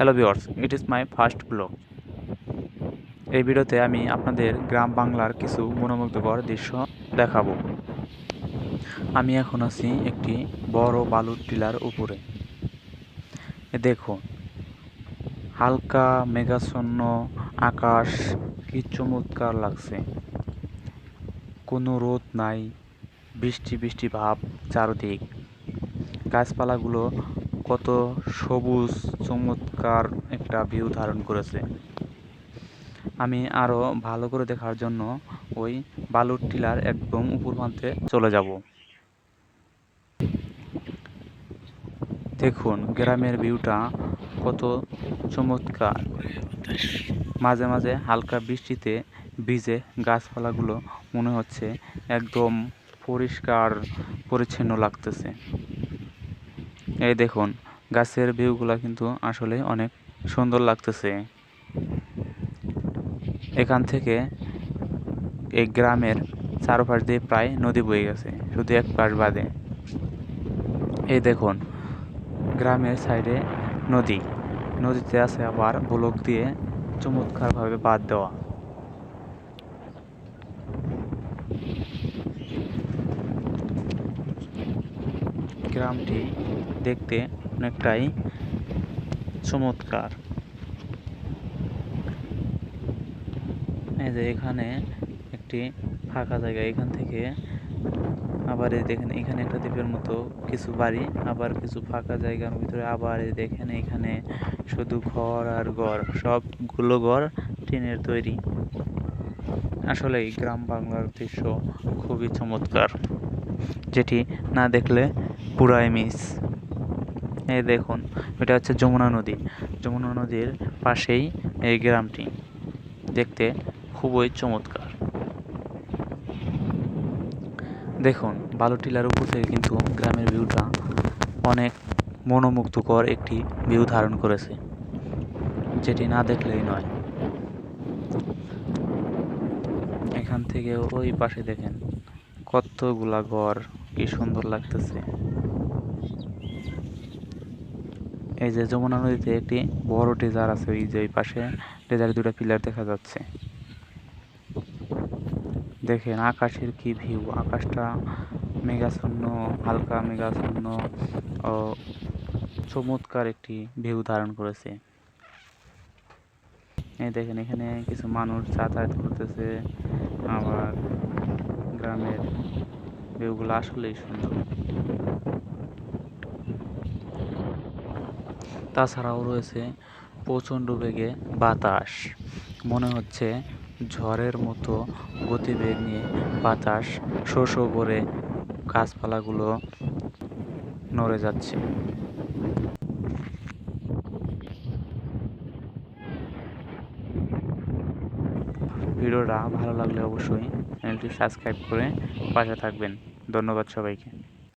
Hello viewers, it is my first blog. এই ভিডিওতে আমি আপনাদের গ্রাম বাংলার কিছু মনোমুগ্ধকর দৃশ্য দেখাবো। আমি এখন আছি একটি বড় বালুর টিলার উপরে। দেখুন, হালকা মেঘাচ্ছন্ন আকাশ, কি চমৎকার লাগছে। কোনো রোদ নাই, বৃষ্টি বৃষ্টি ভাব চারদিক। গাছপালাগুলো কত সবুজ, চমৎকার একটা ভিউ ধারণ করেছে। আমি আরও ভালো করে দেখার জন্য ওই বালুর টিলার একদম উপর প্রান্তে চলে যাব। দেখুন গ্রামের ভিউটা কত চমৎকার। মাঝে মাঝে হালকা বৃষ্টিতে ভিজে গাছপালাগুলো মনে হচ্ছে একদম পরিষ্কার পরিচ্ছন্ন লাগতেছে। এই দেখুন, গাছের ভিউগুলো কিন্তু আসলে অনেক সুন্দর লাগতেছে। এখান থেকে এই গ্রামের চারপাশ দিয়ে প্রায় নদী বয়ে গেছে, শুধু এক পাশ বাদে। এই দেখুন, গ্রামের সাইডে নদী, নদীতে আছে আবার ব্লক দিয়ে চমৎকারভাবে বাঁধ দেওয়া। গ্রামটি দেখতে অনেকটাই চমৎকার। এই যে এখানে একটি ফাঁকা জায়গা, এখান থেকে আবার এই দেখেন এখানে একটা দ্বীপের মতো কিছু বাড়ি, আবার কিছু ফাঁকা জায়গার ভিতরে আবার এই দেখেন এখানে শুধু ঘর আর ঘর, সবগুলো ঘর টিনের তৈরি। আসলে এই গ্রাম বাংলার দৃশ্য খুবই চমৎকার, যেটি না দেখলে পুরাই মিস। এই দেখুন, এটা হচ্ছে যমুনা নদী। যমুনা নদীর পাশেই এই গ্রামটি, দেখতে খুবই চমৎকার। দেখুন, বালুটিলার উপর থেকে কিন্তু গ্রামের ভিউটা অনেক মনোমুগ্ধকর একটি ভিউ ধারণ করেছে, যেটি না দেখলেই নয়। এখান থেকে ওই পাশে দেখেন কতগুলা ঘর, কি সুন্দর লাগতেছে। এই যে যমুনা নদীতে একটি বড় ডেজার আছে, ওই যে ওই পাশে ডেজারে দুটো পিলার দেখা যাচ্ছে। দেখেন আকাশের কি ভিউ, আকাশটা মেঘাচ্ছন্ন, হালকা মেঘাচ্ছন্ন ও চমৎকার একটি ভিউ ধারণ করেছে। এই দেখেন এখানে কিছু মানুষ যাতায়াত করতেছে। আবার গ্রামের ভিউগুলো আসলেই সুন্দর। তাছাড়াও রয়েছে প্রচণ্ড বেগে বাতাস, মনে হচ্ছে ঝড়ের মতো গতিবেগ নিয়ে বাতাস শো শো করে গাছপালাগুলো নড়ে যাচ্ছে। ভিডিওটা ভালো লাগলে অবশ্যই চ্যানেলটি সাবস্ক্রাইব করে পাশে থাকবেন। ধন্যবাদ সবাইকে।